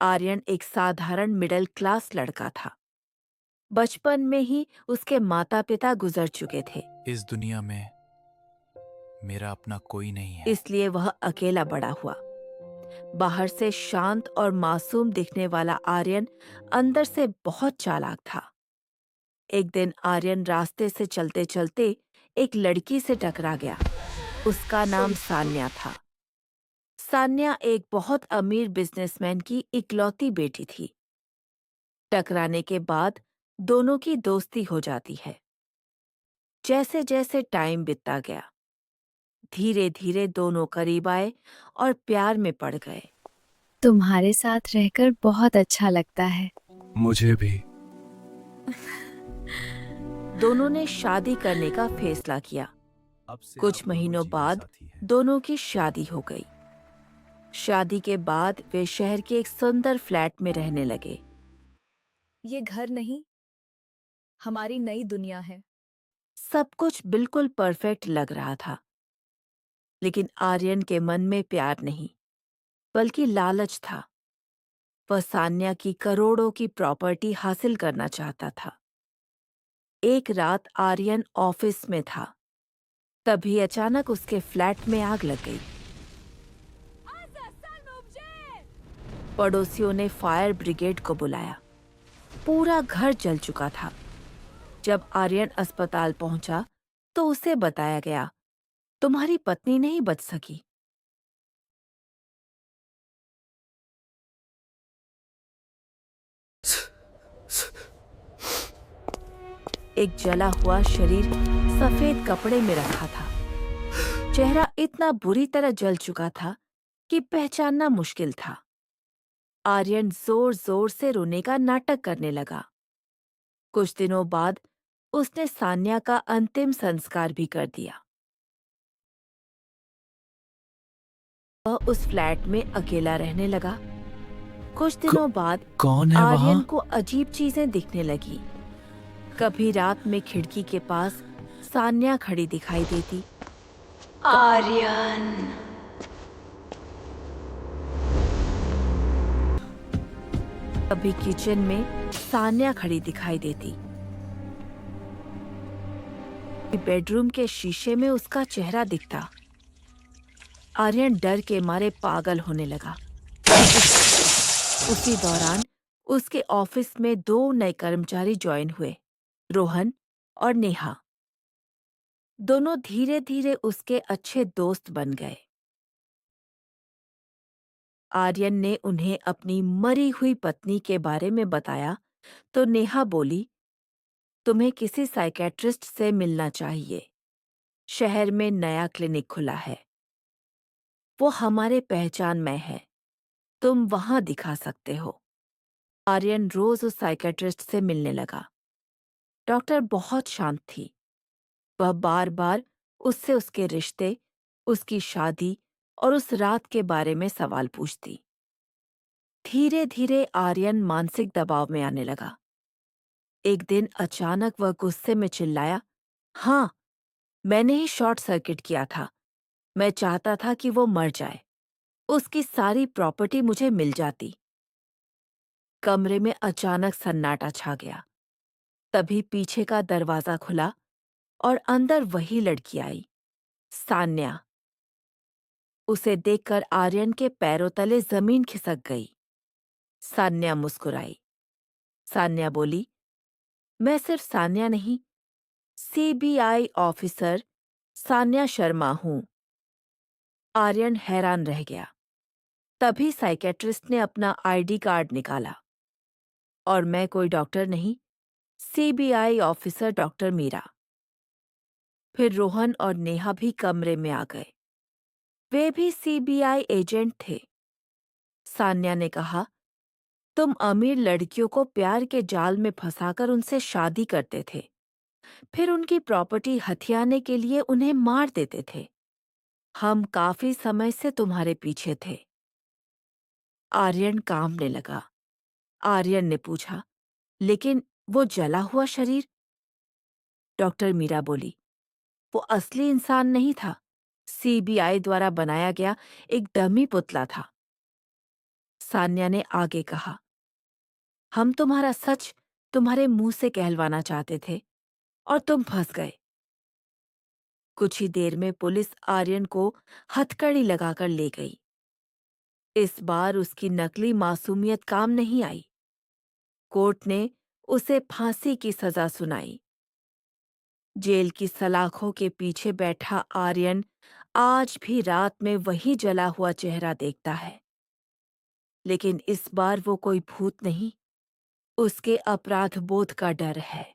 आर्यन एक साधारण middle class लड़का था। बचपन में ही उसके माता पिता गुजर चुके थे, इस दुनिया में मेरा अपना कोई नहीं है। इसलिए वह अकेला बड़ा हुआ। बाहर से शांत और मासूम दिखने वाला आर्यन अंदर से बहुत चालाक था। एक दिन आर्यन रास्ते से चलते चलते एक लड़की से टकरा गया। उसका नाम सान्या था। सान्या एक बहुत अमीर बिजनेसमैन की इकलौती बेटी थी। टकराने के बाद दोनों की दोस्ती हो जाती है। जैसे जैसे टाइम बीतता गया, धीरे धीरे दोनों करीब आए और प्यार में पड़ गए। तुम्हारे साथ रहकर बहुत अच्छा लगता है। मुझे भी। दोनों ने शादी करने का फैसला किया। अब से कुछ आप दोनों महीनों जीवन बाद साथी हैं। दोनों की शादी हो गई। शादी के बाद वे शहर के एक सुंदर फ्लैट में रहने लगे। ये घर नहीं, हमारी नई दुनिया है। सब कुछ बिल्कुल परफेक्ट लग रहा था, लेकिन आर्यन के मन में प्यार नहीं, बल्कि लालच था। वह सान्या की करोड़ों की प्रॉपर्टी हासिल करना चाहता था। एक रात आर्यन ऑफिस में था, तभी अचानक उसके फ्लैट में आग लग गई। पड़ोसियों ने फायर ब्रिगेड को बुलाया। पूरा घर जल चुका था। जब आर्यन अस्पताल पहुंचा तो उसे बताया गया, तुम्हारी पत्नी नहीं बच सकी। एक जला हुआ शरीर सफेद कपड़े में रखा था। चेहरा इतना बुरी तरह जल चुका था कि पहचानना मुश्किल था। आर्यन जोर जोर से रोने का नाटक करने लगा। कुछ दिनों बाद उसने सान्या का अंतिम संस्कार भी कर दिया। वह उस फ्लैट में अकेला रहने लगा। कुछ दिनों बाद कौन है वहाँ? आर्यन को अजीब चीजें दिखने लगी। कभी रात में खिड़की के पास सान्या खड़ी दिखाई देती। आर्यन। कभी किचन में सान्या खड़ी दिखाई देती। बेडरूम के शीशे में उसका चेहरा दिखता। आर्यन डर के मारे पागल होने लगा। उसी दौरान उसके ऑफिस में दो नए कर्मचारी ज्वाइन हुए, रोहन और नेहा। दोनों धीरे धीरे उसके अच्छे दोस्त बन गए। आर्यन ने उन्हें अपनी मरी हुई पत्नी के बारे में बताया तो नेहा बोली, तुम्हें किसी साइकेट्रिस्ट से मिलना चाहिए। शहर में नया क्लिनिक खुला है, वो हमारे पहचान में है, तुम वहां दिखा सकते हो। आर्यन रोज उस साइकेट्रिस्ट से मिलने लगा। डॉक्टर बहुत शांत थी। वह बार बार उससे उसके रिश्ते, उसकी शादी और उस रात के बारे में सवाल पूछती। धीरे धीरे आर्यन मानसिक दबाव में आने लगा। एक दिन अचानक वह गुस्से में चिल्लाया, हाँ, मैंने ही शॉर्ट सर्किट किया था। मैं चाहता था कि वो मर जाए, उसकी सारी प्रॉपर्टी मुझे मिल जाती। कमरे में अचानक सन्नाटा छा गया। तभी पीछे का दरवाजा खुला और अंदर वही लड़की आई, सान्या। उसे देखकर आर्यन के पैरों तले जमीन खिसक गई। सान्या मुस्कुराई। सान्या बोली, मैं सिर्फ सान्या नहीं, सीबीआई ऑफिसर सान्या शर्मा हूं। आर्यन हैरान रह गया। तभी साइकेट्रिस्ट ने अपना आईडी कार्ड निकाला। और मैं कोई डॉक्टर नहीं, सीबीआई ऑफिसर डॉक्टर मीरा। फिर रोहन और नेहा भी कमरे में आ गए। वे भी सीबीआई एजेंट थे। सान्या ने कहा, तुम अमीर लड़कियों को प्यार के जाल में फंसाकर उनसे शादी करते थे, फिर उनकी प्रॉपर्टी हथियाने के लिए उन्हें मार देते थे। हम काफी समय से तुम्हारे पीछे थे। आर्यन कांपने लगा। आर्यन ने पूछा, लेकिन वो जला हुआ शरीर? डॉक्टर मीरा बोली, वो असली इंसान नहीं था, सीबीआई द्वारा बनाया गया एक डमी पुतला था। सान्या ने आगे कहा, हम तुम्हारा सच तुम्हारे मुंह से कहलवाना चाहते थे और तुम फंस गए। कुछ ही देर में पुलिस आर्यन को हथकड़ी लगाकर ले गई। इस बार उसकी नकली मासूमियत काम नहीं आई। कोर्ट ने उसे फांसी की सजा सुनाई। जेल की सलाखों के पीछे बैठा आर्यन आज भी रात में वही जला हुआ चेहरा देखता है। लेकिन इस बार वो कोई भूत नहीं, उसके अपराध बोध का डर है।